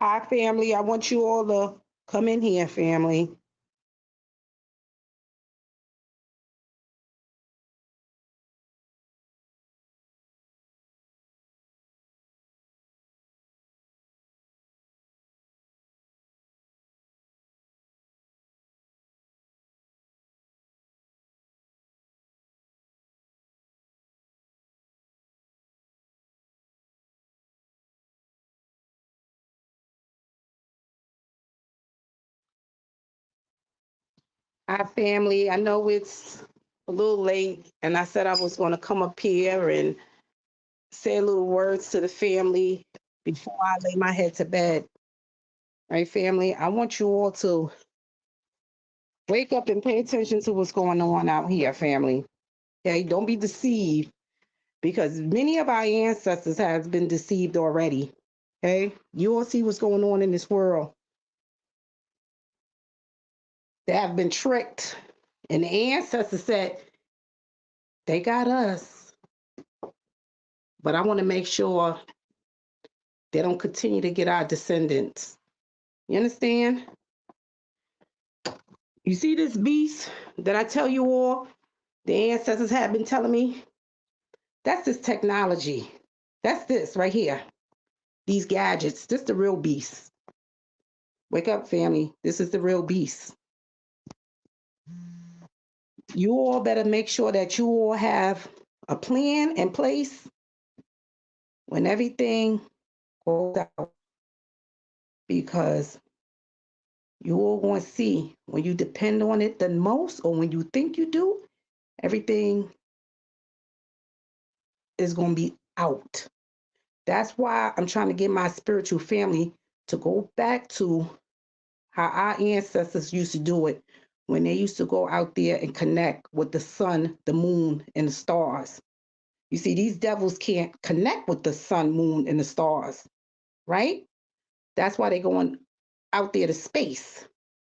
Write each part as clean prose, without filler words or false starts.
Hi, family. I want you all to come in here, family. Hi, family. I know it's a little late, and I said I was going to come up here and say a little words to the family before I lay my head to bed. Right, family? I want you all to wake up and pay attention to what's going on out here, family. Okay, don't be deceived because many of our ancestors has been deceived already. Okay, you all see what's going on in this world. They have been tricked, and the ancestors said they got us, but I want to make sure they don't continue to get our descendants. You understand? You see this beast that I tell you all, the ancestors have been telling me? That's this technology. That's this right here. These gadgets. This the real beast. Wake up, family. This is the real beast. You all better make sure that you all have a plan in place when everything goes out because you all going to see when you depend on it the most or when you think you do, everything is going to be out. That's why I'm trying to get my spiritual family to go back to how our ancestors used to do it when they used to go out there and connect with the sun, the moon, and the stars. You see, these devils can't connect with the sun, moon, and the stars, right? That's why they're going out there to space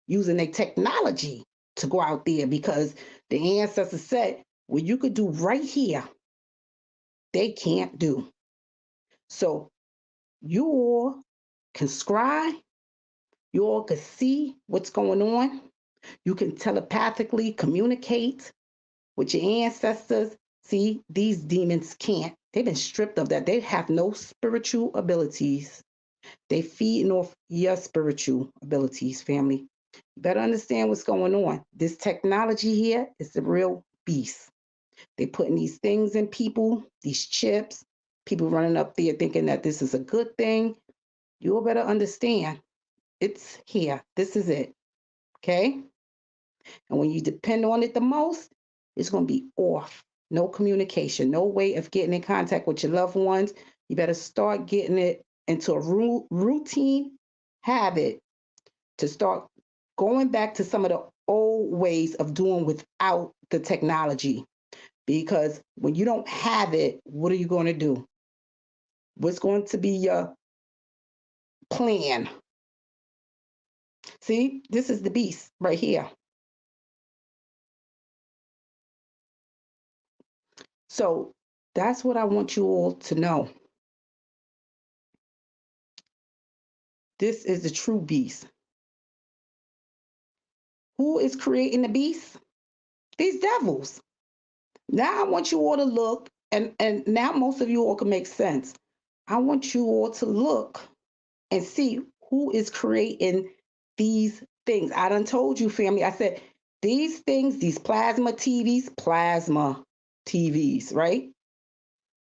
using their technology to go out there because the ancestors said, what you could do right here, they can't do. So you all can scry, you all can see what's going on, you can telepathically communicate with your ancestors. See, these demons can't. They've been stripped of that. They have no spiritual abilities. They feeding off your spiritual abilities, family. You better understand what's going on. This technology here is the real beast. They putting these things in people, these chips, people running up there thinking that this is a good thing. You all better understand it's here. This is it. Okay? And when you depend on it the most, it's going to be off. No communication, no way of getting in contact with your loved ones. You better start getting it into a routine habit to start going back to some of the old ways of doing without the technology. Because when you don't have it, what are you going to do? What's going to be your plan? See, this is the beast right here. So that's what I want you all to know. This is the true beast. Who is creating the beast? These devils. Now I want you all to look, and now most of you all can make sense. I want you all to look and see who is creating these things. I done told you, family. I said these things, these plasma TVs, right?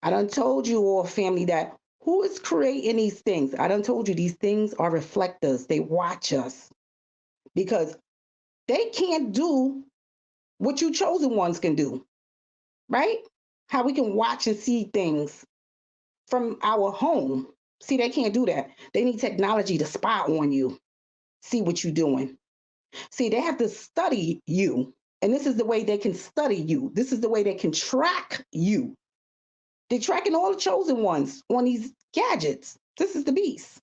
I done told you all, family, that who is creating these things? I done told you these things are reflectors. They watch us because they can't do what you chosen ones can do, right? How we can watch and see things from our home. See, they can't do that. They need technology to spy on you, see what you're doing. See, they have to study you. And this is the way they can study you. This is the way they can track you. They're tracking all the chosen ones on these gadgets. This is the beast.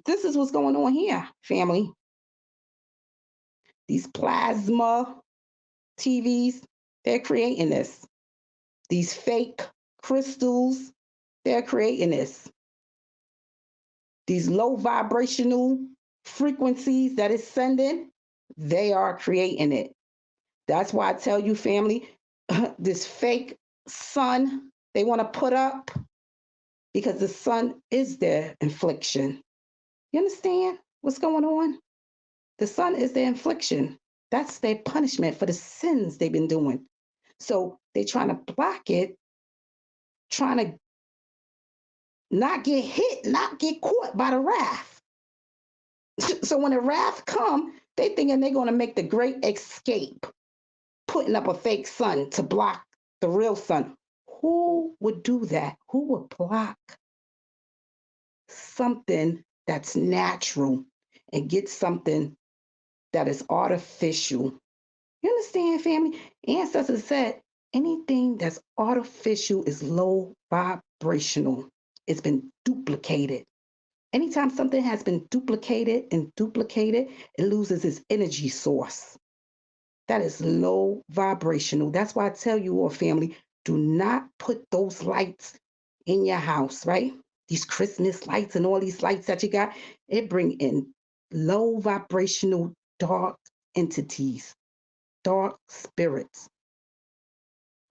This is what's going on here, family. These plasma TVs, they're creating this. These fake crystals, they're creating this. these low vibrational frequencies that it's sending, they are creating it. That's why I tell you, family, this fake sun they want to put up, because the sun is their infliction. You understand what's going on? The sun is their infliction. That's their punishment for the sins they've been doing. So they're trying to block it, trying to not get hit, not get caught by the wrath. So when the wrath come, they thinking they're going to make the great escape, putting up a fake sun to block the real sun. Who would do that? Who would block something that's natural and get something that is artificial? You understand, family? Ancestors said anything that's artificial is low vibrational. It's been duplicated. Anytime something has been duplicated and duplicated, it loses its energy source. That is low vibrational. That's why I tell you all, family, do not put those lights in your house, right? These Christmas lights and all these lights that you got, it bring in low vibrational dark entities, dark spirits,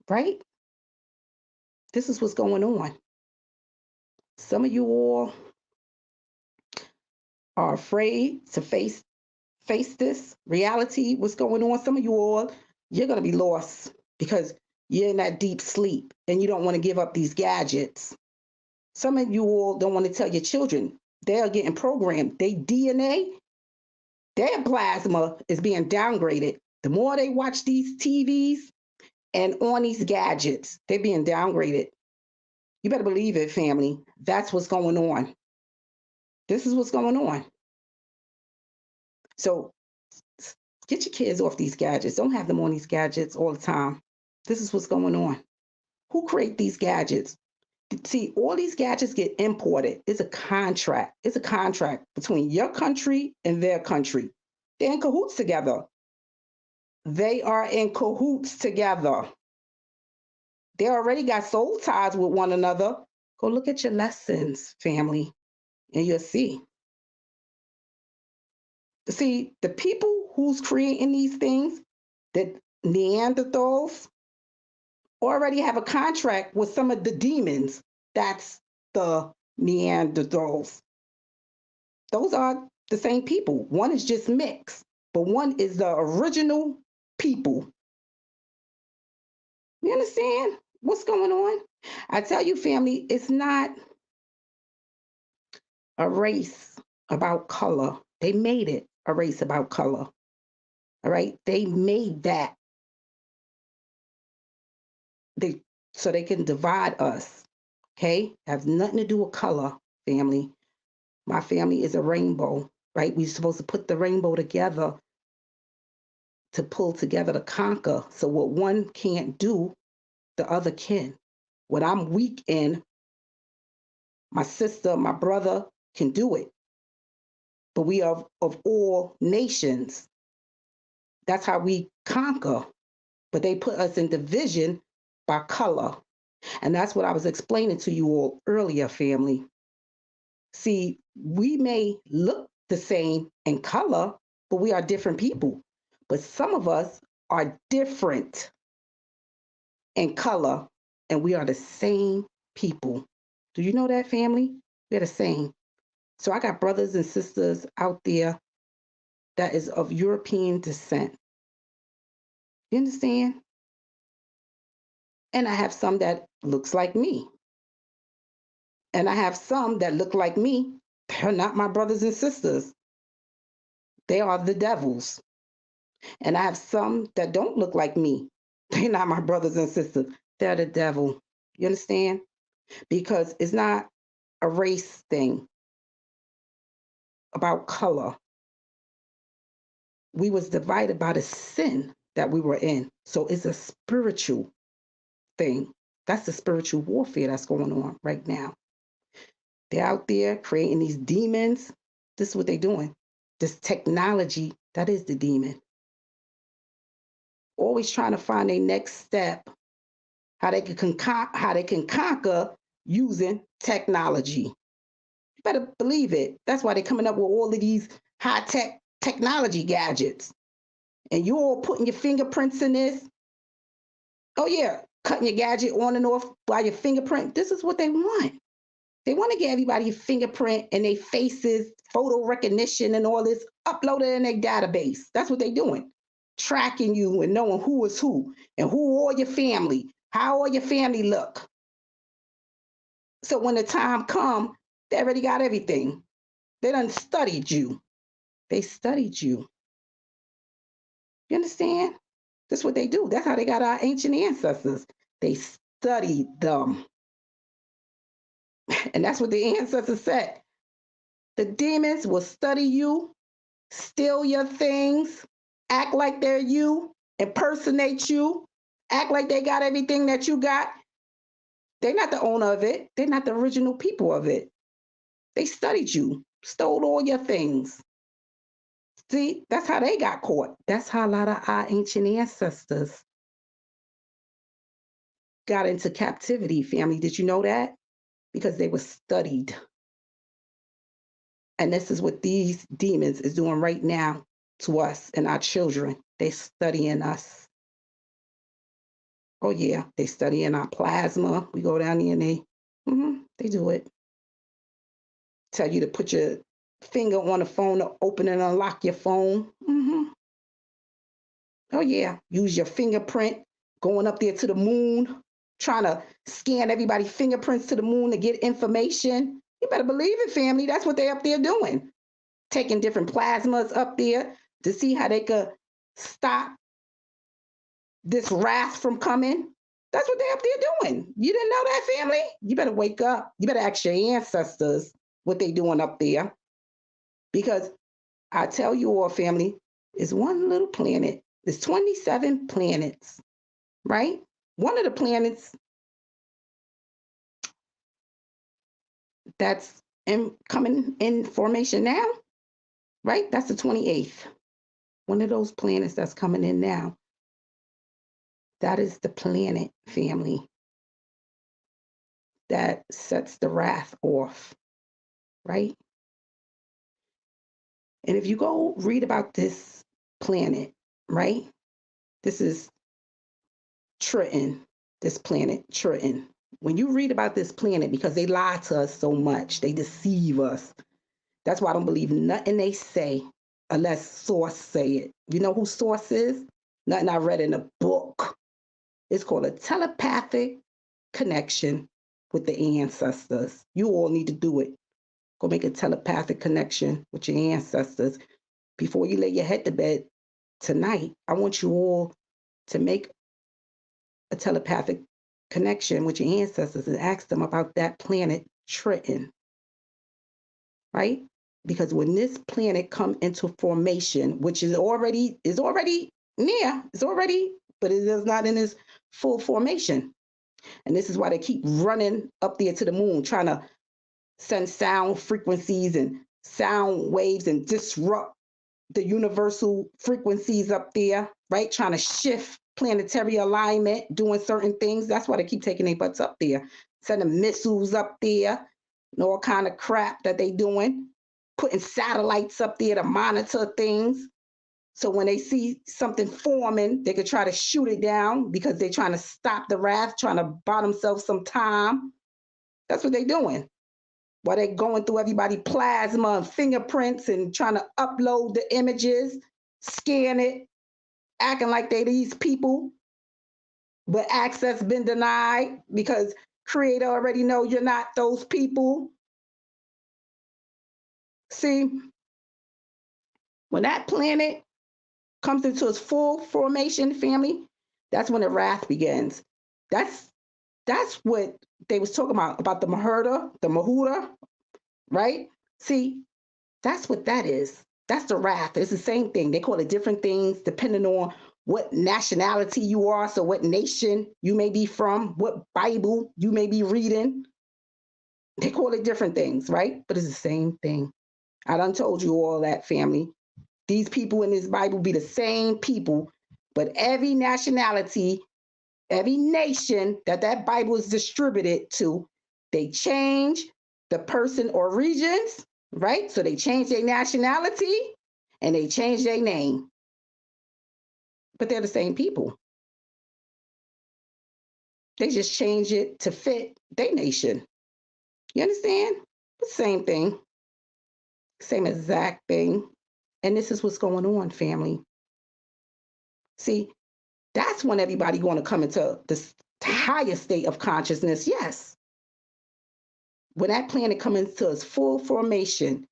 right? This is what's going on. Some of you all are afraid to face this reality, what's going on. Some of you all, you're going to be lost because you're in that deep sleep and you don't want to give up these gadgets. Some of you all don't want to tell your children. They're getting programmed. Their DNA, their plasma is being downgraded. The more they watch these TVs and on these gadgets, they're being downgraded. You better believe it, family. That's what's going on. This is what's going on. So get your kids off these gadgets. Don't have them on these gadgets all the time. This is what's going on. Who create these gadgets? See, all these gadgets get imported. It's a contract. It's a contract between your country and their country. They're in cahoots together. They are in cahoots together. They already got soul ties with one another. Go look at your lessons, family, and you'll see. See, the people who's creating these things, that Neanderthals, already have a contract with some of the demons. That's the Neanderthals. Those are the same people. One is just mixed, but one is the original people. You understand what's going on? I tell you, family, it's not a race about color. They made it a race about color. All right? They made that. So they can divide us. Okay? Has nothing to do with color, family. My family is a rainbow, right? We're supposed to put the rainbow together to pull together to conquer. So what one can't do, the other can. What I'm weak in, my sister, my brother can do it. But we are of all nations. That's how we conquer. But they put us in division by color. And that's what I was explaining to you all earlier, family. See, we may look the same in color, but we are different people. But some of us are different in color, and we are the same people. Do you know that, family? We're the same. So I got brothers and sisters out there that is of European descent. You understand? And I have some that looks like me. And I have some that look like me. They're not my brothers and sisters. They are the devils. And I have some that don't look like me. They're not my brothers and sisters. They're the devil. You understand? Because it's not a race thing about color. We was divided by the sin that we were in. So it's a spiritual thing. That's the spiritual warfare that's going on right now. They're out there creating these demons. This is what they're doing. This technology, that is the demon. Always trying to find their next step, how they can conquer using technology. Better believe it. That's why they're coming up with all of these high-tech technology gadgets. And you all putting your fingerprints in this. Oh yeah, cutting your gadget on and off by your fingerprint. This is what they want. They want to get everybody's fingerprint and their faces, photo recognition and all this uploaded in their database. That's what they're doing. Tracking you and knowing who is who and who all your family, how all your family look. So when the time come, they already got everything. They done studied you. They studied you. You understand? That's what they do. That's how they got our ancient ancestors. They studied them. And that's what the ancestors said. The demons will study you, steal your things, act like they're you, impersonate you, act like they got everything that you got. They're not the owner of it. They're not the original people of it. They studied you, stole all your things. See, that's how they got caught. That's how a lot of our ancient ancestors got into captivity, family. Did you know that? Because they were studied. And this is what these demons is doing right now to us and our children. They're studying us. Oh yeah, they studying our plasma. We go down there and they do it. Tell you to put your finger on the phone to open and unlock your phone. Oh yeah, use your fingerprint, going up there to the moon, trying to scan everybody's fingerprints to the moon to get information. You better believe it, family. That's what they're up there doing. Taking different plasmas up there to see how they could stop this wrath from coming. That's what they're up there doing. You didn't know that, family? You better wake up. You better ask your ancestors what they doing up there. Because I tell you all, family, it's one little planet. There's 27 planets, right? One of the planets that's coming in formation now, right? That's the 28th. One of those planets that's coming in now. That is the planet, family, that sets the wrath off, right? And if you go read about this planet, right? This is Triton, this planet, Triton. When you read about this planet, because they lie to us so much, they deceive us. That's why I don't believe nothing they say unless source say it. You know who source is? Nothing I read in a book. It's called a telepathic connection with the ancestors. You all need to do it. Go make a telepathic connection with your ancestors. Before you lay your head to bed tonight, I want you all to make a telepathic connection with your ancestors and ask them about that planet Triton, right? Because when this planet come into formation, which is already near, it's already, but it is not in its full formation. And this is why they keep running up there to the moon, trying to send sound frequencies and sound waves and disrupt the universal frequencies up there, right? Trying to shift planetary alignment, doing certain things. That's why they keep taking their butts up there, sending missiles up there, and all kind of crap that they doing, putting satellites up there to monitor things. So when they see something forming, they could try to shoot it down because they're trying to stop the wrath, trying to buy themselves some time. That's what they're doing. While they're going through everybody's plasma and fingerprints and trying to upload the images, scan it, acting like they these people, but access been denied because creator already know you're not those people. See, when that planet comes into its full formation, family, that's when the wrath begins. That's what they was talking about the Mahuta, right? See, that's what that is. That's the wrath. It's the same thing. They call it different things depending on what nationality you are, so what nation you may be from, what Bible you may be reading. They call it different things, right? But it's the same thing. I done told you all that, family. These people in this Bible be the same people, but every nationality, every nation that Bible is distributed to, they change, the person or regions, right? So they change their nationality and they change their name. But they're the same people. They just change it to fit their nation. You understand? The same thing. Same exact thing. And this is what's going on, family. See, that's when everybody going to come into this higher state of consciousness. Yes. When that planet comes into its full formation.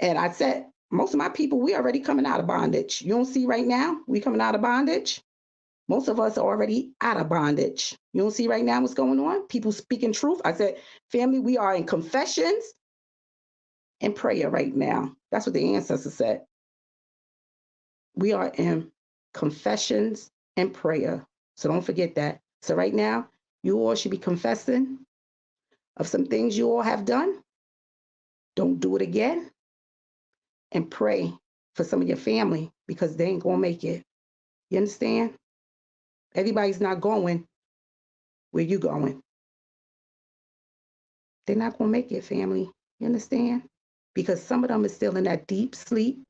And I said, most of my people, we already coming out of bondage. You don't see right now, we coming out of bondage. Most of us are already out of bondage. You don't see right now what's going on? People speaking truth. I said, family, we are in confessions and prayer right now. That's what the ancestors said. We are in confessions and prayer. So don't forget that. So right now, you all should be confessing of some things you all have done. Don't do it again. And pray for some of your family because they ain't going to make it. You understand? Everybody's not going where you going. They're not going to make it, family. You understand? Because some of them is still in that deep sleep.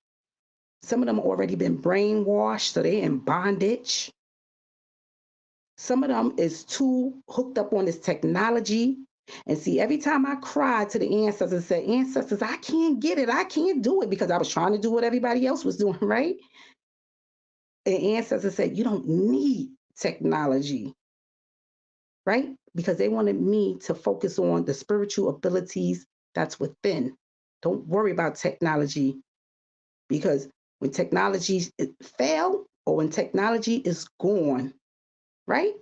Some of them already been brainwashed, so they're in bondage. Some of them is too hooked up on this technology. And see, every time I cried to the ancestors and said, ancestors, I can't get it. I can't do it because I was trying to do what everybody else was doing, right? And ancestors said, you don't need technology, right? Because they wanted me to focus on the spiritual abilities that's within. Don't worry about technology because when technology fail or when technology is gone, right?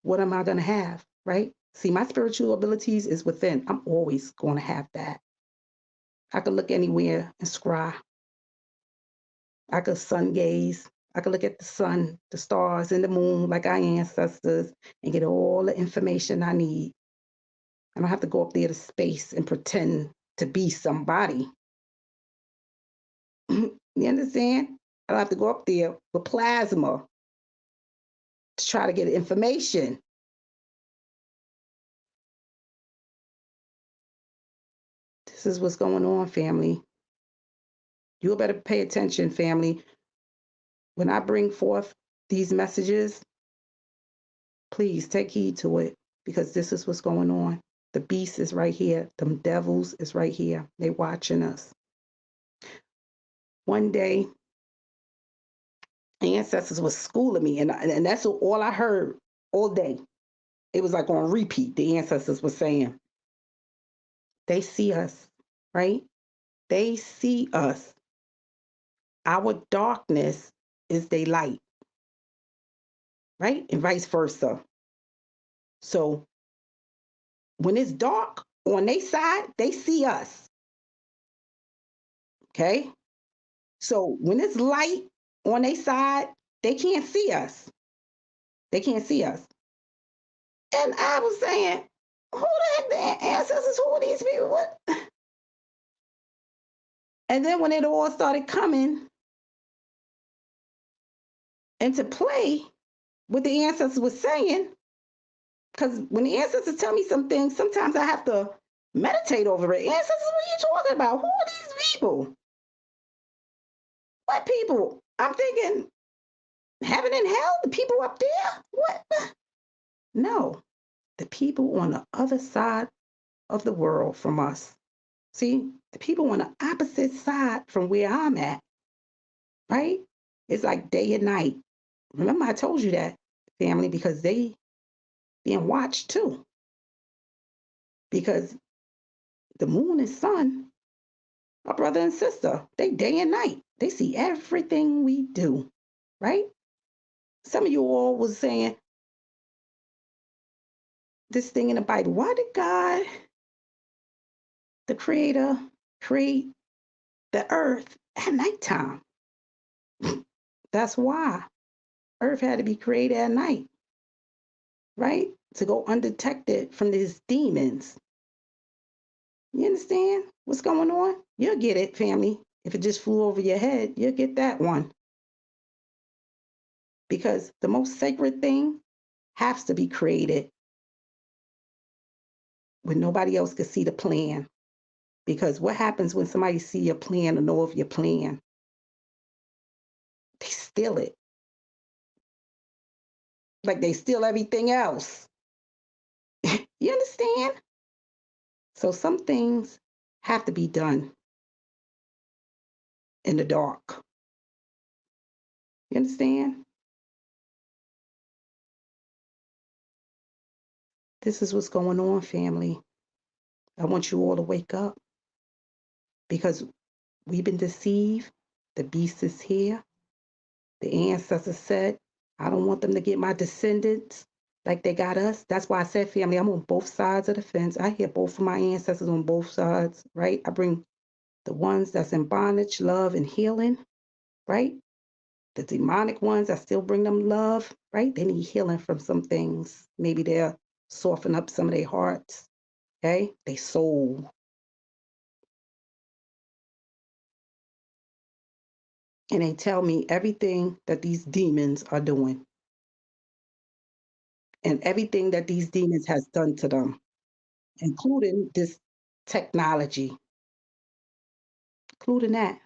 What am I going to have, right? See, my spiritual abilities is within. I'm always going to have that. I could look anywhere and scry. I could sun gaze. I could look at the sun, the stars, and the moon like our ancestors and get all the information I need. I don't have to go up there to space and pretend to be somebody. You understand? I don't have to go up there with plasma to try to get information. This is what's going on, family. You better pay attention, family. When I bring forth these messages, please take heed to it because this is what's going on. The beast is right here. The devils is right here. They watching us. One day, ancestors was schooling me, and that's all I heard all day. It was like on repeat. The ancestors were saying, they see us, right? They see us. Our darkness is their light, right? And vice versa. So when it's dark on their side, they see us. Okay? So when it's light on their side, they can't see us. They can't see us. And I was saying, who the heck the ancestors? Who are these people? What? And then when it all started coming into play, what the ancestors was saying, because when the ancestors tell me some things, sometimes I have to meditate over it. Ancestors, what are you talking about? Who are these people? What people? I'm thinking heaven and hell, the people up there? What? No, the people on the other side of the world from us. See, the people on the opposite side from where I'm at, right? It's like day and night. Remember, I told you that, family, because they being watched too. Because the moon and sun are brother and sister. They day and night. They see everything we do, right? Some of you all was saying this thing in the Bible. Why did God, the creator, create the earth at nighttime? That's why earth had to be created at night, right? To go undetected from these demons. You understand what's going on? You'll get it, family. If it just flew over your head, you'll get that one. Because the most sacred thing has to be created when nobody else could see the plan. Because what happens when somebody see your plan or know of your plan? They steal it. Like they steal everything else. You understand? So some things have to be done in the dark. You understand? This is what's going on, family. I want you all to wake up because we've been deceived. The beast is here. The ancestors said, I don't want them to get my descendants like they got us. That's why I said, family, I'm on both sides of the fence. I hear both of my ancestors on both sides, right? I bring the ones that's in bondage, love, and healing, right? The demonic ones, I still bring them love, right? They need healing from some things. Maybe they'll soften up some of their hearts, okay? They soul. And they tell me everything that these demons are doing and everything that these demons has done to them, including this technology, including that.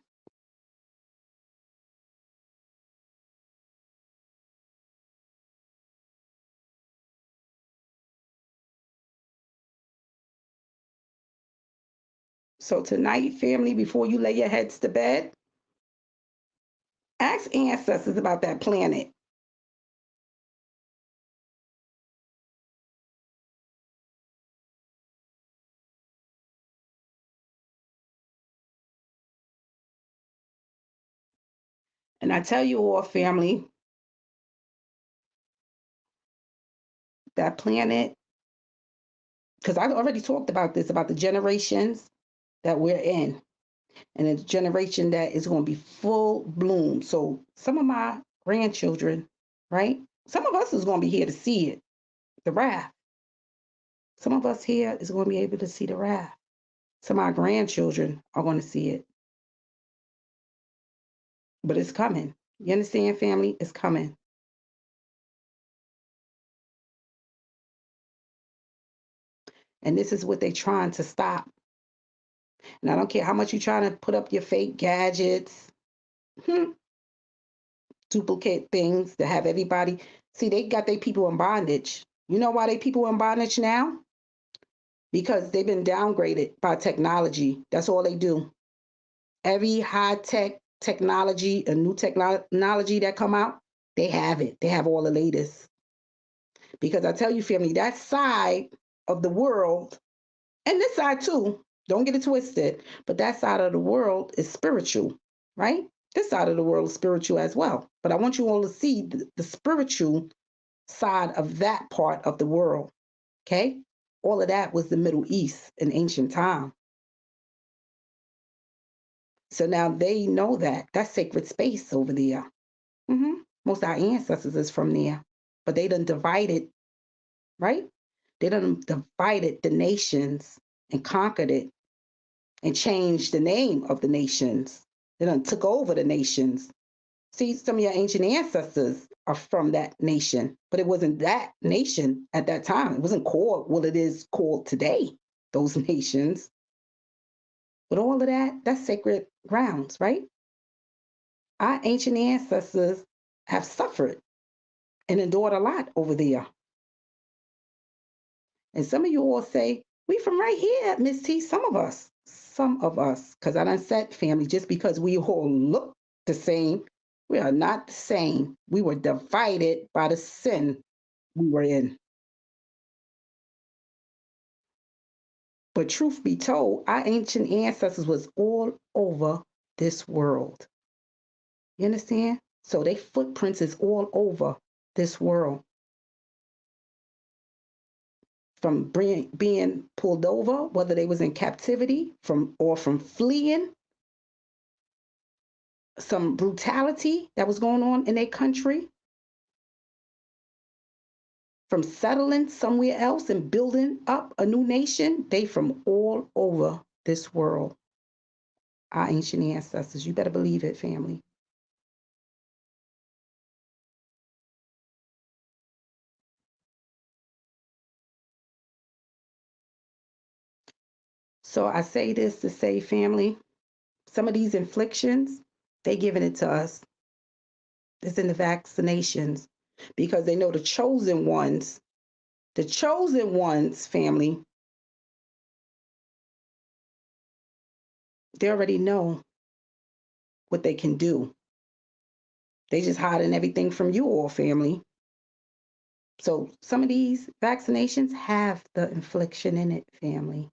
So tonight, family, before you lay your heads to bed, ask ancestors about that planet. And I tell you all, family, that planet, because I already talked about this, about the generations that we're in, and a generation that is going to be full bloom. So some of my grandchildren, right? Some of us is going to be here to see it, the wrath. Some of us here is going to be able to see the wrath. Some of our grandchildren are going to see it. But it's coming. You understand, family? It's coming. And this is what they're trying to stop. And I don't care how much you're trying to put up your fake gadgets, duplicate things to have everybody. See, they got their people in bondage. You know why they people in bondage now? Because they've been downgraded by technology. That's all they do. Every high tech technology, a new technology that come out, they have it. They have all the latest. Because I tell you, family, that side of the world, and this side too, don't get it twisted, but that side of the world is spiritual, right? This side of the world is spiritual as well. But I want you all to see the spiritual side of that part of the world, okay? All of that was the Middle East in ancient time. So now they know that. That's sacred space over there. Most of our ancestors is from there, but they done divided, right? They done divided the nations and conquered it and changed the name of the nations. They done took over the nations. See, some of your ancient ancestors are from that nation, but it wasn't that nation at that time. It wasn't called what it is called today, those nations. But all of that, that's sacred grounds, right? Our ancient ancestors have suffered and endured a lot over there. And some of you all say, we from right here, Miss T, some of us, because I done said family, just because we all look the same, we are not the same. We were divided by the sin we were in. But truth be told, our ancient ancestors was all over this world. You understand? So their footprints is all over this world. From being pulled over, whether they was in captivity, from fleeing, some brutality that was going on in their country, from settling somewhere else and building up a new nation. They from all over this world. Our ancient ancestors. You better believe it, family. So I say this to say, family, some of these inflictions, they giving it to us. It's in the vaccinations because they know the chosen ones, family, they already know what they can do. They just hiding everything from you all, family. So some of these vaccinations have the infliction in it, family.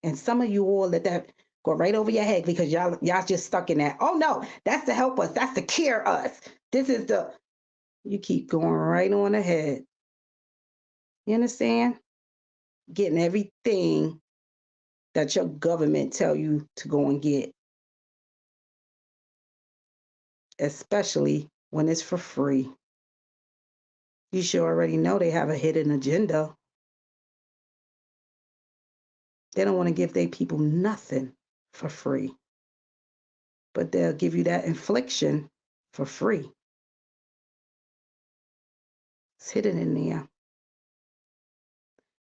And some of you all let that go right over your head because y'all just stuck in that. Oh no, that's to help us. That's to cure us. This is the, you keep going right on ahead. You understand? Getting everything that your government tell you to go and get, especially when it's for free. You should already know they have a hidden agenda. They don't want to give their people nothing for free, but they'll give you that infliction for free. It's hidden in there.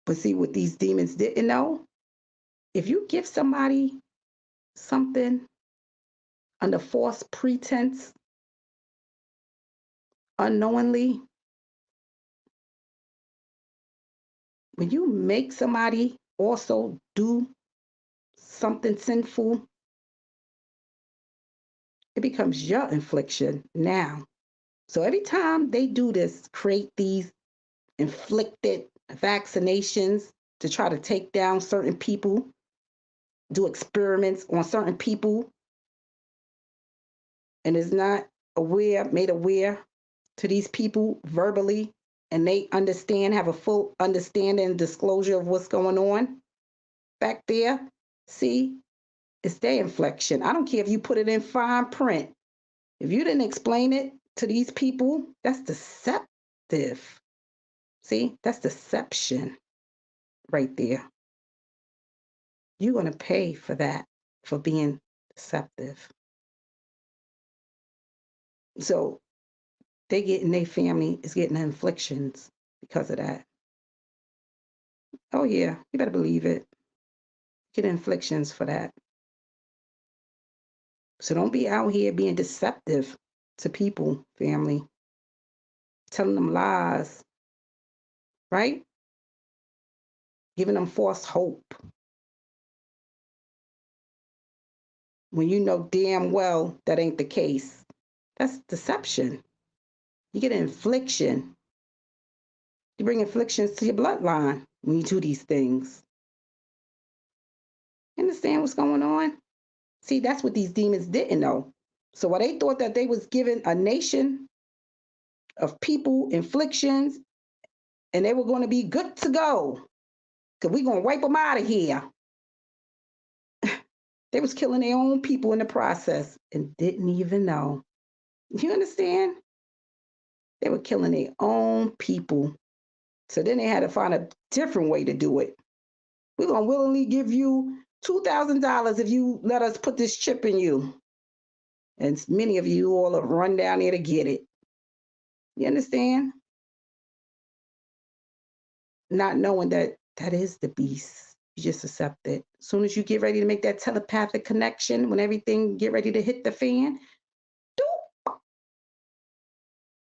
But see, what these demons didn't know, if you give somebody something under false pretense, unknowingly, when you make somebody also do something sinful, it becomes your infliction now. So every time they do this, create these inflicted vaccinations to try to take down certain people, do experiments on certain people, and is not made aware to these people verbally, and they understand, have a full understanding and disclosure of what's going on back there. See, it's their inflection. I don't care if you put it in fine print. If you didn't explain it to these people, that's deceptive. See, that's deception right there. You're going to pay for that, for being deceptive. So they getting, their family is getting inflictions because of that. Oh yeah, you better believe it. Get inflictions for that. So don't be out here being deceptive to people, family, telling them lies, right? Giving them false hope when you know damn well that ain't the case. That's deception. You get an infliction. You bring inflictions to your bloodline when you do these things. You understand what's going on? See, that's what these demons didn't know. So while they thought that they was giving a nation of people inflictions and they were going to be good to go, because we're going to wipe them out of here, they was killing their own people in the process and didn't even know. You understand? They were killing their own people. So then they had to find a different way to do it. We're going to willingly give you $2,000 if you let us put this chip in you. And many of you all have run down there to get it. You understand? Not knowing that that is the beast. You just accept it. As soon as you get ready to make that telepathic connection, when everything get ready to hit the fan, doop,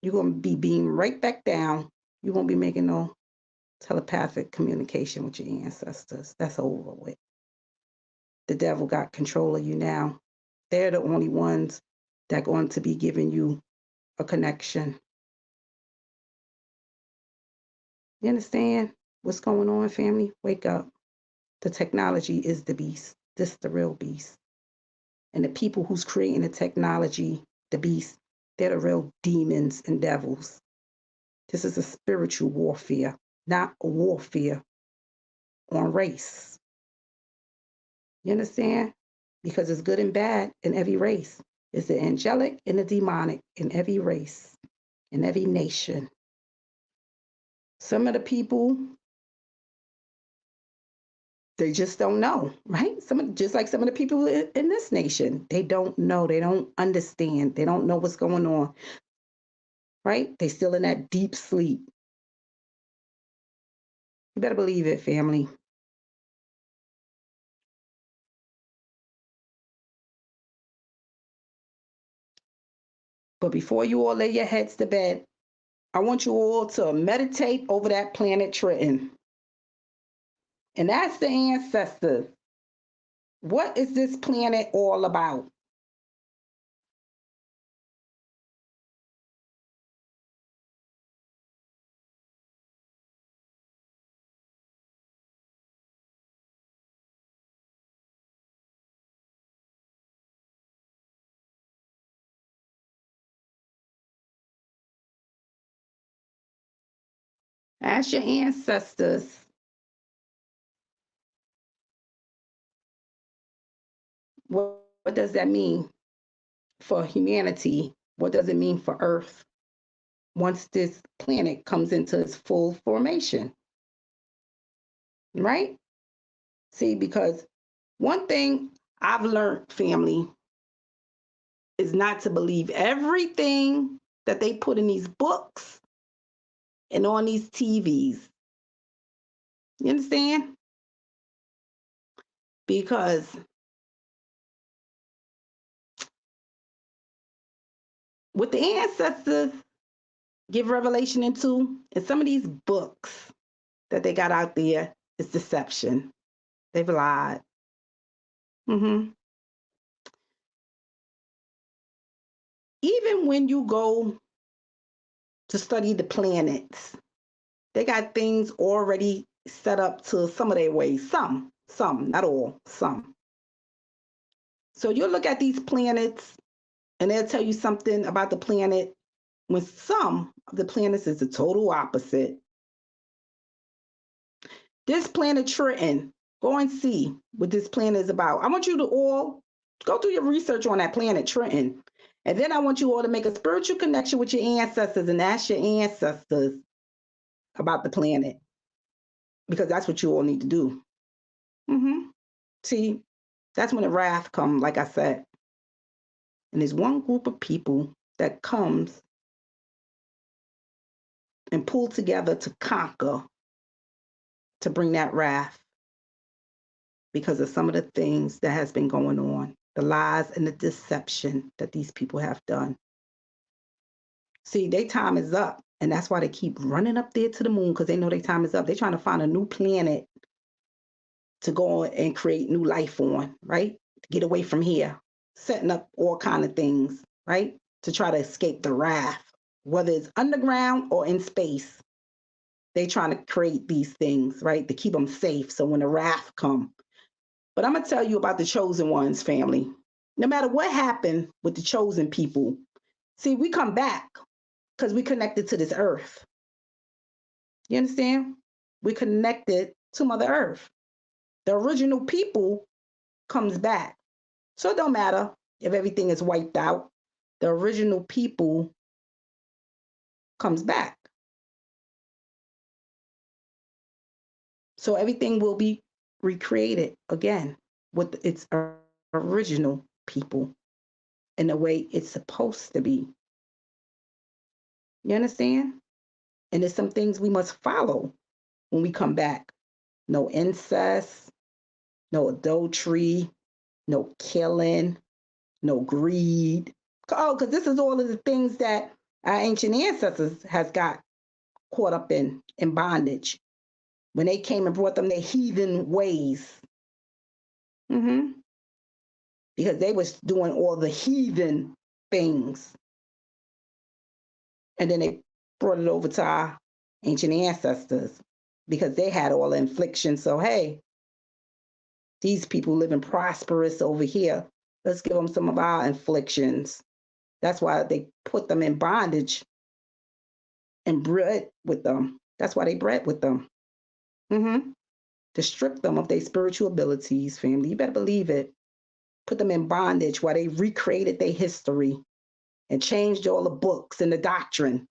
you're going to be beamed right back down. You won't be making no telepathic communication with your ancestors. That's over with. The devil got control of you now. They're the only ones that are going to be giving you a connection. You understand what's going on, family? Wake up. The technology is the beast. This is the real beast. And the people who's creating the technology, the beast, they're the real demons and devils. This is a spiritual warfare, not a warfare on race. You understand? Because it's good and bad in every race. It's the angelic and the demonic in every race, in every nation. Some of the people, they just don't know, right? Just like some of the people in this nation, they don't know, they don't understand, they don't know what's going on, right? They still in that deep sleep. You better believe it, family. But before you all lay your heads to bed, I want you all to meditate over that planet Triton. And ask the ancestors, what is this planet all about? Ask your ancestors, what does that mean for humanity? What does it mean for Earth once this planet comes into its full formation? Right? See, because one thing I've learned, family, is not to believe everything that they put in these books and on these TVs. You understand? Because what the ancestors give revelation into, and some of these books that they got out there, is deception. They've lied. Mm-hmm. Even when you go to study the planets, they got things already set up to some of their ways. Some, not all, some. So you look at these planets and they'll tell you something about the planet when some of the planets is the total opposite. This planet Triton, go and see what this planet is about. I want you to all go do your research on that planet Triton. And then I want you all to make a spiritual connection with your ancestors and ask your ancestors about the planet, because that's what you all need to do. Mm-hmm. See, that's when the wrath comes, like I said. And there's one group of people that comes and pull together to conquer, to bring that wrath, because of some of the things that has been going on, the lies and the deception that these people have done. See, their time is up, and that's why they keep running up there to the moon, because they know their time is up. They're trying to find a new planet to go and create new life on, right? To get away from here, setting up all kind of things, right? To try to escape the wrath, whether it's underground or in space. They trying to create these things, right? To keep them safe. So when the wrath come. But I'm going to tell you about the chosen ones, family. No matter what happened with the chosen people, see, we come back because we connected to this earth. You understand? We connected to Mother Earth. The original people comes back. So it don't matter if everything is wiped out. The original people comes back. So everything will be recreated again with its original people in the way it's supposed to be. You understand? And there's some things we must follow when we come back. No incest, no adultery, no killing, no greed. Oh, because this is all of the things that our ancient ancestors has got caught up in bondage when they came and brought them their heathen ways. Mm-hmm. Because they was doing all the heathen things. And then they brought it over to our ancient ancestors because they had all the infliction. So, hey, these people living prosperous over here. Let's give them some of our inflictions. That's why they put them in bondage and bred with them. That's why they bred with them. Mm-hmm. To strip them of their spiritual abilities, family. You better believe it. Put them in bondage while they recreated their history and changed all the books and the doctrine.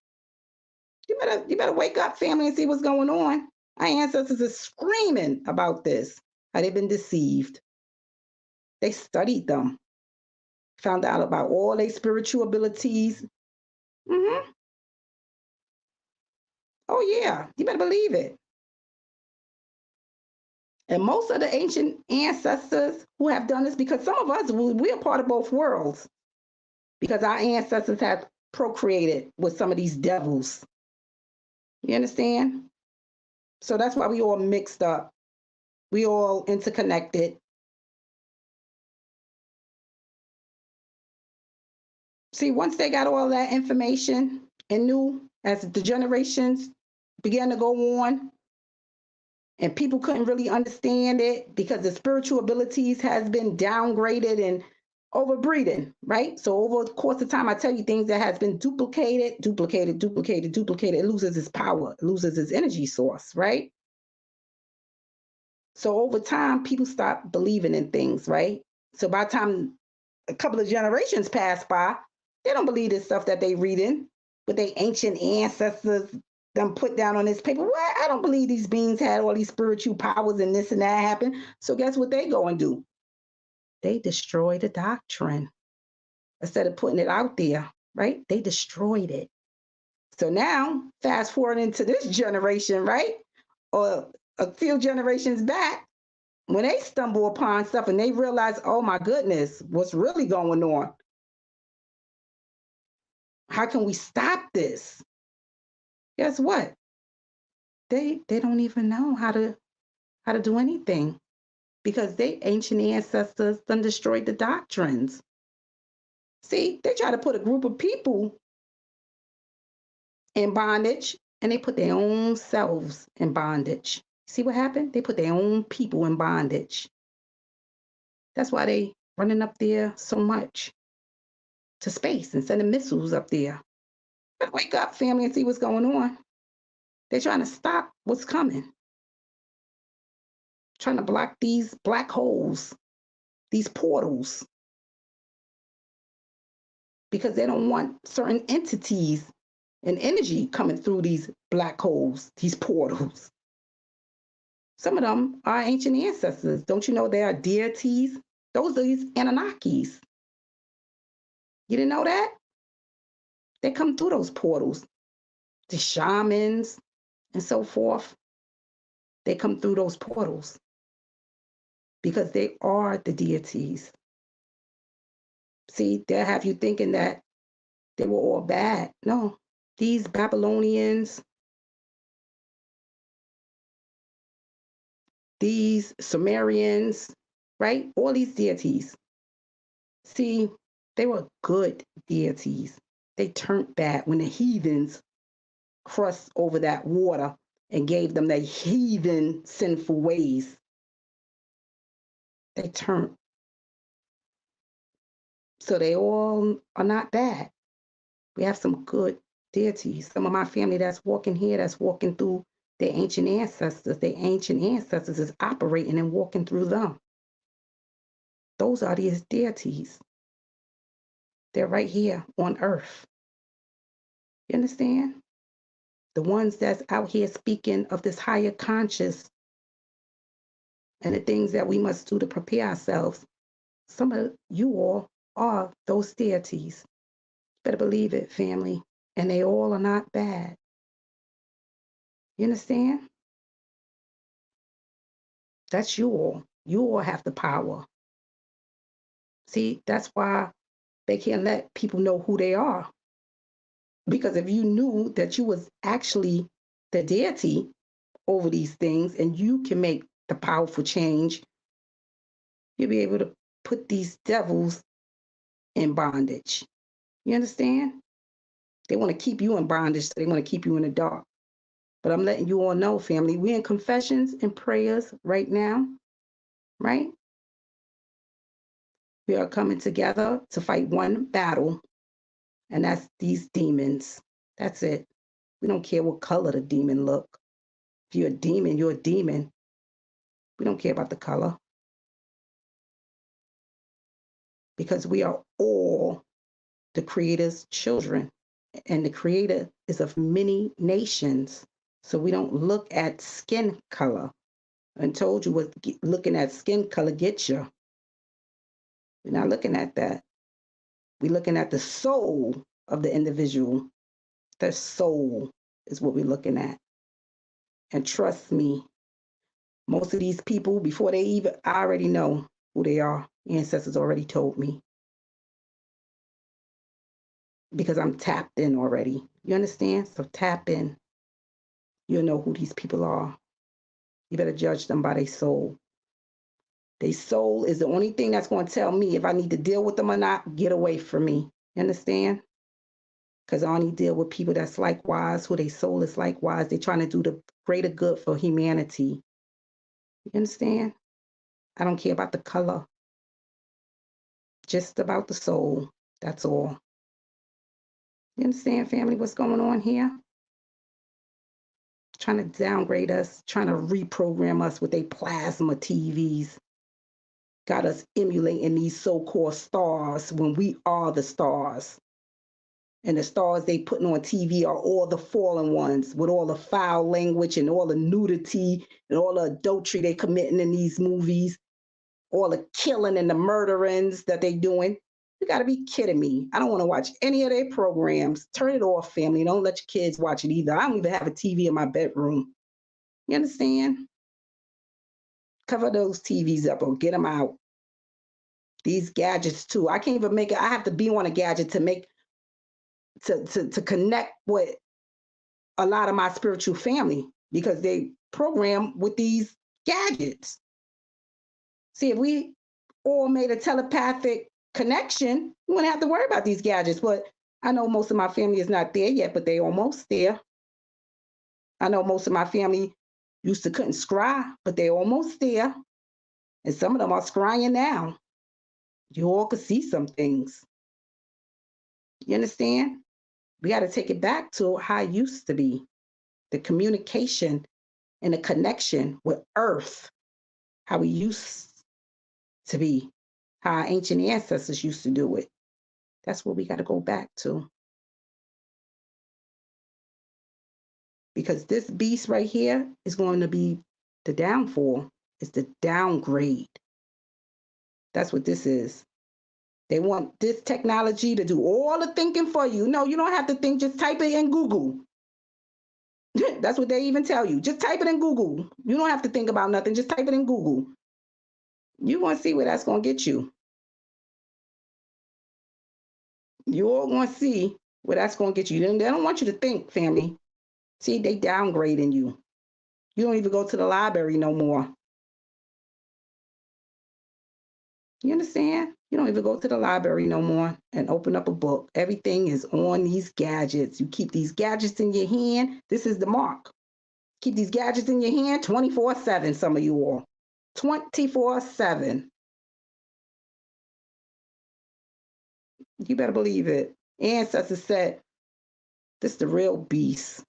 You better wake up, family, and see what's going on. Our ancestors are screaming about this, how they've been deceived. They studied them, found out about all their spiritual abilities. Mm-hmm. Oh, yeah, you better believe it. And most of the ancient ancestors who have done this, because some of us, we're part of both worlds, because our ancestors have procreated with some of these devils. You understand? So that's why we all mixed up. We all interconnected. See, once they got all that information and knew, as the generations began to go on, and people couldn't really understand it because the spiritual abilities has been downgraded and overbreeding, right? So over the course of time, I tell you things that has been duplicated, it loses its power, it loses its energy source, right? So over time, people stop believing in things, right? So by the time a couple of generations pass by, they don't believe this stuff that they reading, but they ancient ancestors them put down on this paper. What? I don't believe these beings had all these spiritual powers and this and that happened. So guess what they go and do? They destroy the doctrine instead of putting it out there, right? They destroyed it. So now, fast forward into this generation, right? Or a few generations back, when they stumble upon stuff and they realize, oh my goodness, what's really going on? How can we stop this? Guess what? They don't even know how to do anything because they ancient ancestors done destroyed the doctrines. See, they try to put a group of people in bondage and they put their own selves in bondage. See what happened? They put their own people in bondage. That's why they running up there so much to space and sending missiles up there. But wake up, family, and see what's going on. They're trying to stop what's coming. Trying to block these black holes, these portals, because they don't want certain entities and energy coming through these black holes, these portals. Some of them are ancient ancestors. Don't you know they are deities? Those are these Anunnakis. You didn't know that? They come through those portals. The shamans and so forth, they come through those portals because they are the deities. See, they'll have you thinking that they were all bad. No, these Babylonians, these Sumerians, right? All these deities. See, they were good deities. They turned bad when the heathens crossed over that water and gave them their heathen sinful ways. They turned. So they all are not bad. We have some good deities. Some of my family that's walking here, that's walking through their ancient ancestors. Their ancient ancestors is operating and walking through them. Those are these deities. They're right here on earth. You understand? The ones that's out here speaking of this higher conscious and the things that we must do to prepare ourselves. Some of you all are those deities. Better believe it, family. And they all are not bad. You understand? That's you all. You all have the power. See, that's why they can't let people know who they are. Because if you knew that you was actually the deity over these things and you can make the powerful change, you'll be able to put these devils in bondage. You understand? They want to keep you in bondage, so they want to keep you in the dark. But I'm letting you all know, family, we're in confessions and prayers right now, right? We are coming together to fight one battle, and that's these demons. That's it. We don't care what color the demon look. If you're a demon, you're a demon. We don't care about the color. Because we are all the Creator's children. And the Creator is of many nations. So we don't look at skin color. I told you what looking at skin color gets you. We're not looking at that. We're looking at the soul of the individual. Their soul is what we're looking at. And trust me, most of these people, before they even, I already know who they are. Ancestors already told me. because I'm tapped in already. You understand? So tap in. You'll know who these people are. You better judge them by their soul. Their soul is the only thing that's going to tell me if I need to deal with them or not. Get away from me. You understand? Because I only deal with people that's likewise, who their soul is likewise. They're trying to do the greater good for humanity. You understand? I don't care about the color. Just about the soul. That's all. You understand, family, what's going on here? Trying to downgrade us, trying to reprogram us with their plasma TVs. Got us emulating these so-called stars when we are the stars. And the stars they putting on TV are all the fallen ones with all the foul language and all the nudity and all the adultery they committing in these movies, all the killing and the murderings that they doing. You got to be kidding me. I don't want to watch any of their programs. Turn it off, family. Don't let your kids watch it either. I don't even have a TV in my bedroom. You understand? Cover those TVs up or get them out. These gadgets too. I can't even make it. I have to be on a gadget to make to connect with a lot of my spiritual family because they program with these gadgets. See, if we all made a telepathic connection, we wouldn't have to worry about these gadgets. But I know most of my family is not there yet, but they almost there. I know most of my family used to couldn't scry, but they almost there. And some of them are scrying now. You all could see some things. You understand? We got to take it back to how it used to be. The communication and the connection with Earth, how we used to be, how our ancient ancestors used to do it. That's what we got to go back to. Because this beast right here is going to be the downfall. It's the downgrade. That's what this is. They want this technology to do all the thinking for you. No, you don't have to think. Just type it in Google. That's what they even tell you. Just type it in Google. You don't have to think about nothing. Just type it in Google. You're going to see where that's going to get you. You're all going to see where that's going to get you. They don't want you to think, family. See, they downgrading you. You don't even go to the library no more. You understand? You don't even go to the library no more and open up a book. Everything is on these gadgets. You keep these gadgets in your hand. This is the mark. Keep these gadgets in your hand 24/7, some of you all. 24/7. You better believe it. Ancestors said, this is the real beast.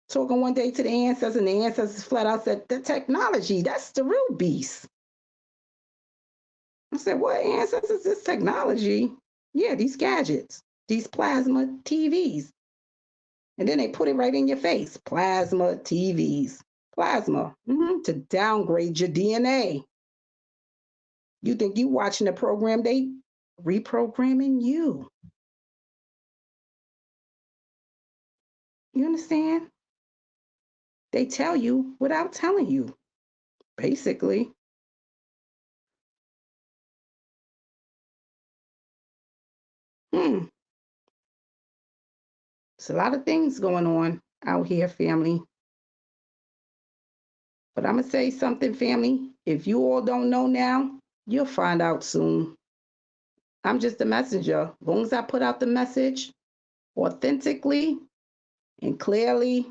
Talking one day to the ancestors, and the ancestors flat out said, the technology, that's the real beast. I said, what ancestors, this technology? Yeah, these gadgets, these plasma TVs. And then they put it right in your face. Plasma TVs. Plasma, to downgrade your DNA. You think you watching the program, they reprogramming you. You understand? They tell you without telling you, basically. There's a lot of things going on out here, family. But I'm going to say something, family. If you all don't know now, you'll find out soon. I'm just a messenger. As long as I put out the message authentically and clearly,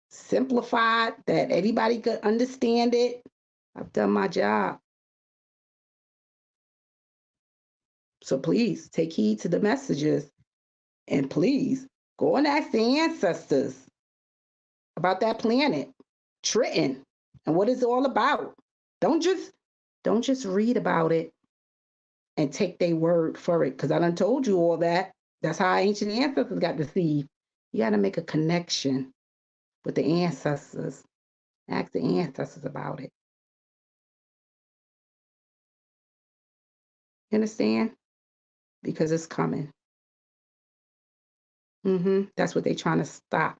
simplified, that everybody could understand it, I've done my job. So please take heed to the messages. And please go and ask the ancestors about that planet, Triton, and what it's all about. Don't just read about it and take their word for it, because I done told you all that. That's how ancient ancestors got deceived. You got to make a connection with the ancestors. Ask the ancestors about it. You understand? Because it's coming. That's what they're trying to stop.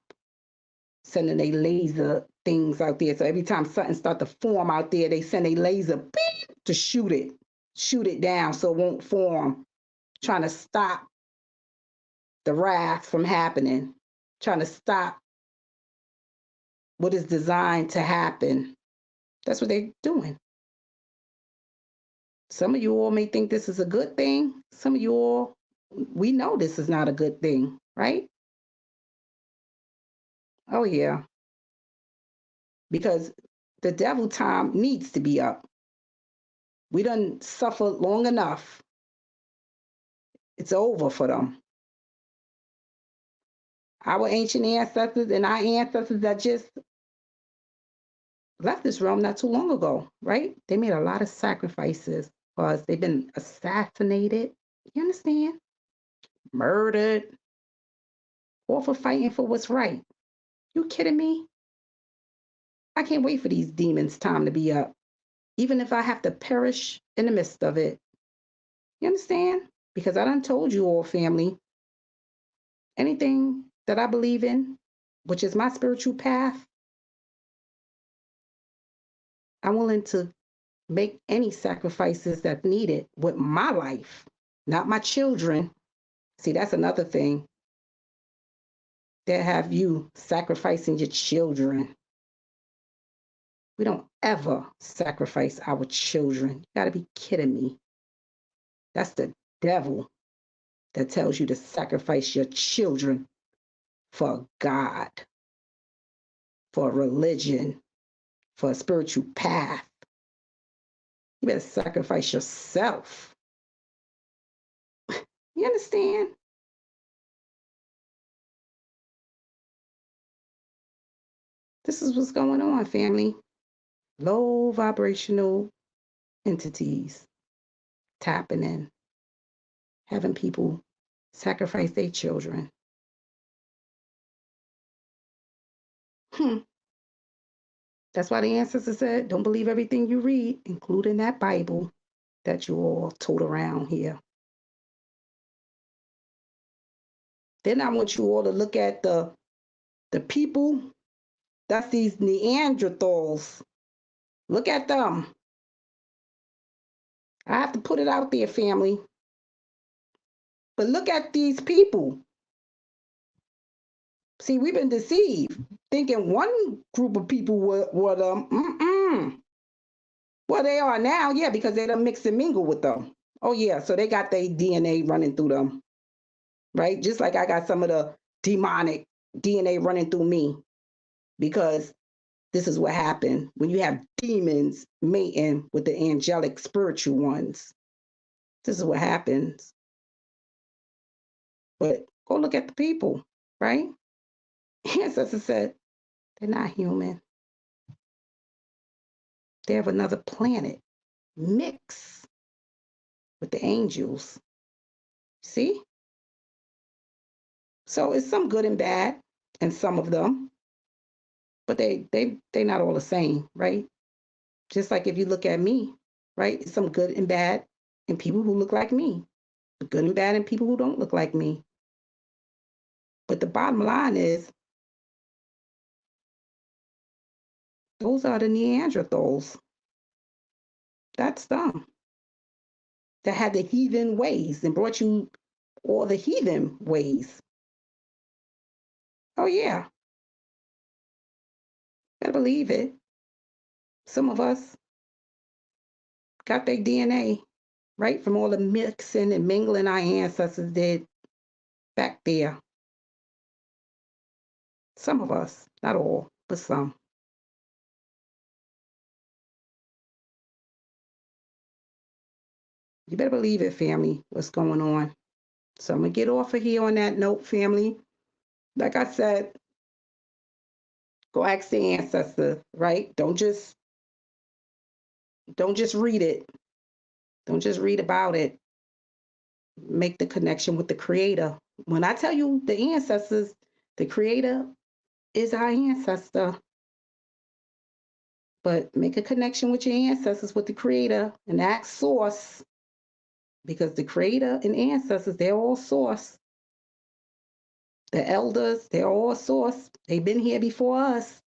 Sending their laser things out there. So every time something starts to form out there, they send a laser beep to shoot it. shoot it down so it won't form, trying to stop the wrath from happening, trying to stop what is designed to happen. That's what they're doing. Some of you all may think this is a good thing. Some of you all, we know this is not a good thing, right? Oh, yeah. Because the devil time needs to be up. We done suffered long enough. It's over for them. Our ancient ancestors and our ancestors that just left this realm not too long ago, right? They made a lot of sacrifices because they've been assassinated. You understand? Murdered, all for fighting for what's right. You kidding me? I can't wait for these demons' time to be up, even if I have to perish in the midst of it. You understand? Because I done told you all, family, anything that I believe in, which is my spiritual path, I'm willing to make any sacrifices that's needed with my life, not my children. See, that's another thing. They have you sacrificing your children. We don't ever sacrifice our children. You got to be kidding me. That's the devil that tells you to sacrifice your children for God, for a religion, for a spiritual path. You better sacrifice yourself. You understand? This is what's going on, family. Low vibrational entities tapping in, having people sacrifice their children. That's why the ancestors said, don't believe everything you read, including that Bible that you all tote around here. Then I want you all to look at the people. That's these Neanderthals. Look at them. I have to put it out there, family. But look at these people. See, we've been deceived, thinking one group of people were them. Well, they are now, yeah, because they done mix and mingle with them. Oh, yeah, so they got their DNA running through them, right? Just like I got some of the demonic DNA running through me, because this is what happened when you have demons mating with the angelic spiritual ones. This is what happens. But go look at the people, right? Ancestors said, they're not human. They have another planet mix with the angels. See? So it's some good and bad in some of them, but they not all the same, right? Just like if you look at me, right? It's some good and bad in people who look like me, good and bad in people who don't look like me. But the bottom line is, those are the Neanderthals. That's them. That had the heathen ways and brought you all the heathen ways. Oh, yeah. Better believe it. Some of us got their DNA, right, from all the mixing and mingling our ancestors did back there. Some of us, not all, but some. You better believe it, family, what's going on. So I'm going to get off of here on that note, family. Like I said, go ask the ancestor, right? Don't just read it. Don't just read about it. Make the connection with the creator. When I tell you the ancestors, the creator is our ancestor. But make a connection with your ancestors, with the creator, and ask source. Because the creator and ancestors, they're all source. The elders, they're all source. They've been here before us.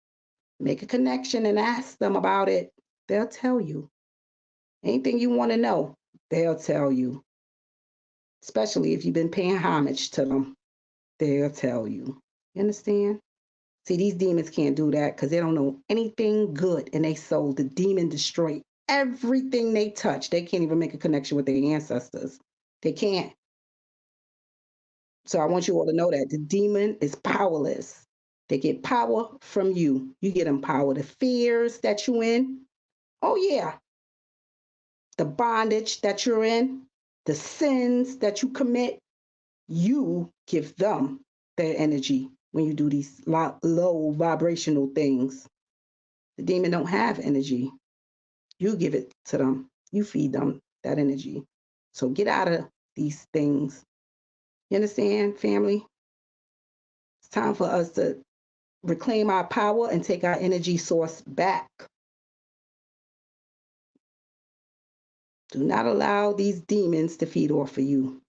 Make a connection and ask them about it. They'll tell you. Anything you want to know, They'll tell you, especially if you've been paying homage to them. They'll tell you. You understand? See, these demons can't do that because they don't know anything good in their soul. The demon destroy everything they touch. They can't even make a connection with their ancestors. They can't. So I want you all to know that the demon is powerless. They get power from you. You get them power. The fears that you're in. Oh, yeah. The bondage that you're in, the sins that you commit, you give them their energy when you do these low vibrational things. The demon don't have energy. You give it to them. You feed them that energy. So get out of these things. You understand, family? It's time for us to reclaim our power and take our energy source back. Do not allow these demons to feed off of you.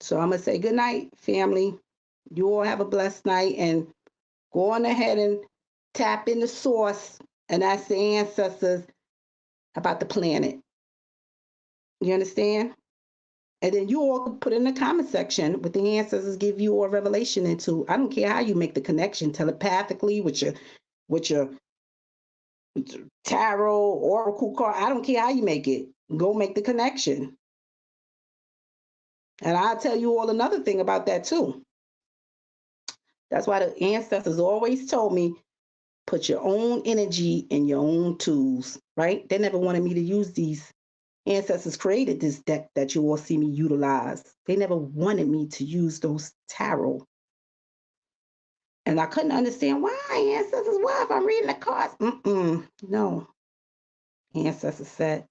So I'm going to say good night, family. You all have a blessed night and go on ahead and tap in the source and ask the ancestors about the planet. You understand? And then you all can put in the comment section what the ancestors give you a revelation into. I don't care how you make the connection telepathically with your tarot, oracle card. I don't care how you make it. Go make the connection. And I'll tell you all another thing about that too. That's why the ancestors always told me, put your own energy in your own tools, right? They never wanted me to use these. Ancestors created this deck that you all see me utilize. They never wanted me to use those tarot. And I couldn't understand why ancestors, why if I'm reading the cards? No. Ancestors said.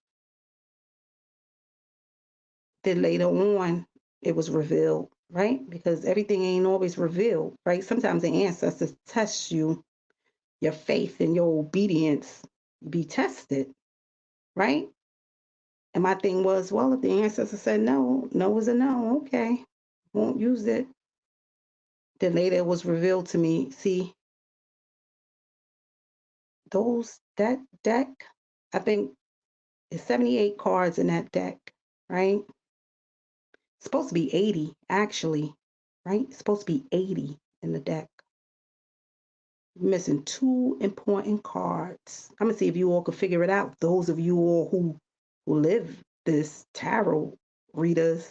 Then later on, it was revealed, right? Because everything ain't always revealed, right? Sometimes the ancestors test you, your faith and your obedience be tested, right? And my thing was, well, if the ancestor said no, no is a no, okay, won't use it. Then later it was revealed to me, see, that deck, I think it's 78 cards in that deck, right? It's supposed to be 80, actually, right? It's supposed to be 80 in the deck. You're missing 2 important cards. I'm gonna see if you all can figure it out. Those of you all who live this tarot readers,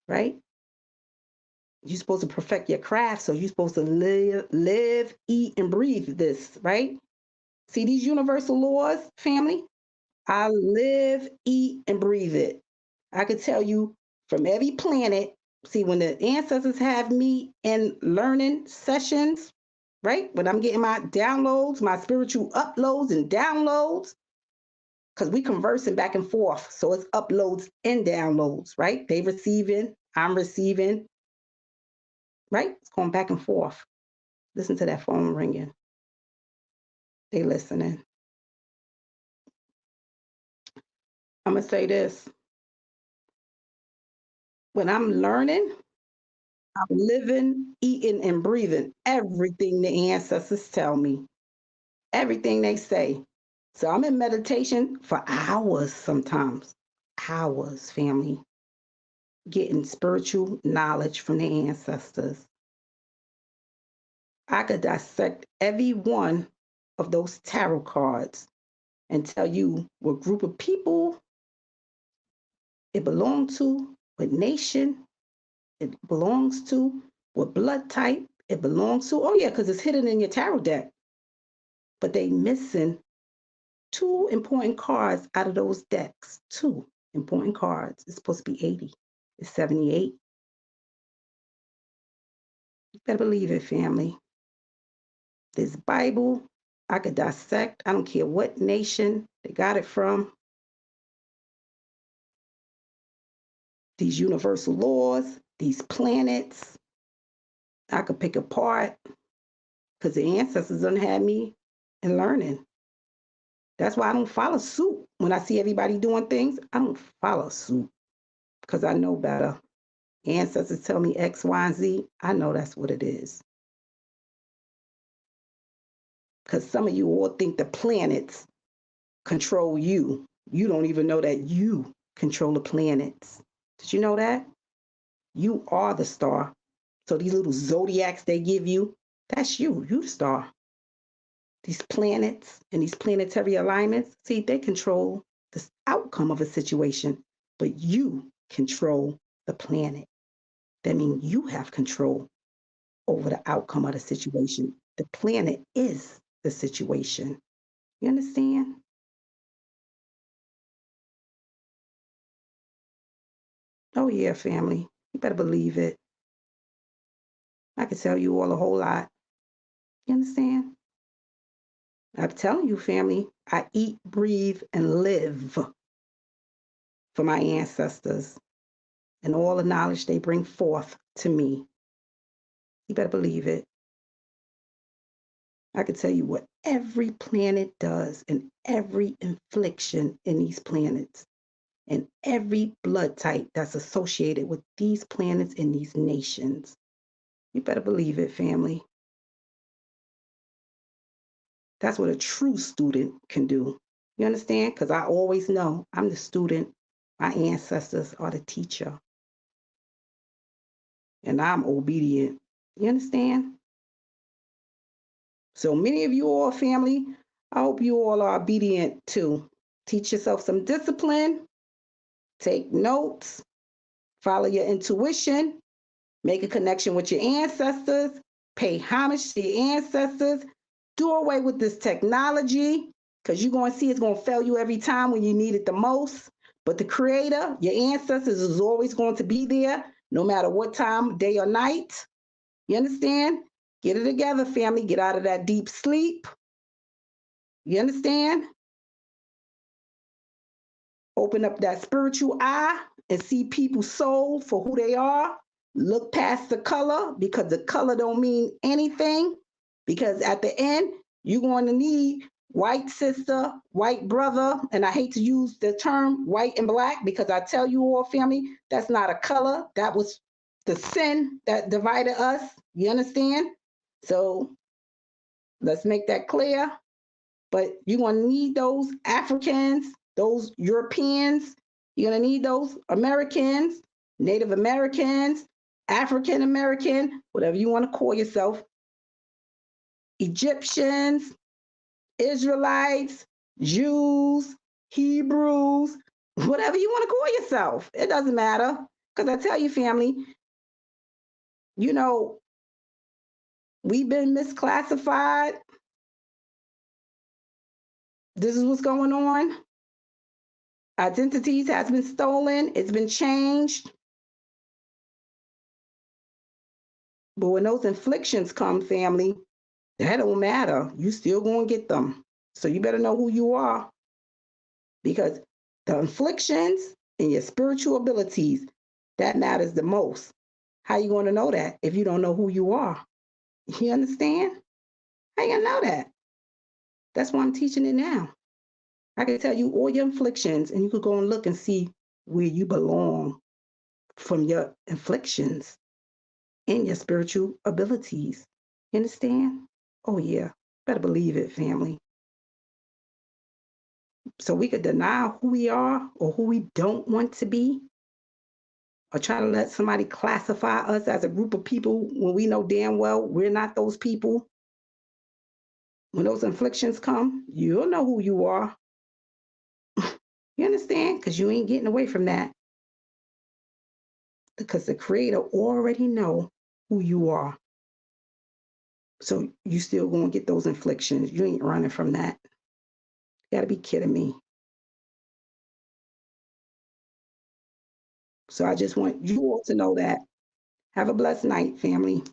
right? You're supposed to perfect your craft, so you're supposed to live, eat, and breathe this, right? See these universal laws, family? I live, eat, and breathe it. I could tell you from every planet. See, when the ancestors have me in learning sessions, right? When I'm getting my downloads, my spiritual uploads and downloads, because we conversing back and forth. So it's uploads and downloads, right? They receiving, I'm receiving, right? It's going back and forth. Listen to that phone ringing. They listening. I'm going to say this. When I'm learning, I'm living, eating, and breathing everything the ancestors tell me, everything they say. So I'm in meditation for hours sometimes, hours, family, getting spiritual knowledge from the ancestors. I could dissect every one of those tarot cards and tell you what group of people it belonged to, what nation it belongs to, what blood type it belongs to. Oh yeah, because it's hidden in your tarot deck. But they missing 2 important cards out of those decks. 2 important cards. It's supposed to be 80. It's 78. You better believe it, family. This Bible, I could dissect. I don't care what nation they got it from. These universal laws, these planets, I could pick apart because the ancestors done had me in learning. That's why I don't follow suit. When I see everybody doing things, I don't follow suit because I know better. Ancestors tell me X, Y, and Z. I know that's what it is. because some of you all think the planets control you. You don't even know that you control the planets. Did you know that? You are the star. So these little zodiacs they give you, that's you. You the star. These planets and these planetary alignments, see, they control the outcome of a situation, but you control the planet. That means you have control over the outcome of the situation. The planet is the situation. You understand? Oh, yeah, family. You better believe it. I can tell you all a whole lot. You understand? I'm telling you, family, I eat, breathe, and live for my ancestors and all the knowledge they bring forth to me. You better believe it. I can tell you what every planet does and every infliction in these planets and every blood type that's associated with these planets and these nations. You better believe it, family. That's what a true student can do. You understand? Because I always know I'm the student. My ancestors are the teacher. And I'm obedient. You understand? So many of you all, family, I hope you all are obedient too. Teach yourself some discipline, take notes, follow your intuition, make a connection with your ancestors, pay homage to your ancestors, do away with this technology, because you're going to see it's going to fail you every time when you need it the most. But the creator, your ancestors, is always going to be there, no matter what time, day or night. You understand? Get it together, family. Get out of that deep sleep. You understand? Open up that spiritual eye and see people's soul for who they are. Look past the color, because the color don't mean anything. Because at the end, you're going to need white sister, white brother, and I hate to use the term white and black, because I tell you all, family, that's not a color. That was the sin that divided us. You understand? So let's make that clear. But you're going to need those Africans, those Europeans. You're going to need those Americans, Native Americans, African American, whatever you want to call yourself, Egyptians, Israelites, Jews, Hebrews, whatever you want to call yourself. It doesn't matter. Because I tell you, family, you know, we've been misclassified. This is what's going on. Identities has been stolen. It's been changed. But when those inflictions come, family, that don't matter. You still gonna get them. So you better know who you are, because the inflictions and your spiritual abilities, that matters the most. How you gonna know that if you don't know who you are? You understand? How you gonna know that? That's why I'm teaching it now. I can tell you all your inflictions, and you could go and look and see where you belong from your inflictions and your spiritual abilities. You understand? Oh, yeah. Better believe it, family. So we could deny who we are or who we don't want to be, or try to let somebody classify us as a group of people when we know damn well we're not those people. When those inflictions come, you'll know who you are. You understand? Because you ain't getting away from that. Because the creator already know who you are. So you still gonna get those inflictions. You ain't running from that. You gotta be kidding me. So I just want you all to know that. Have a blessed night, family.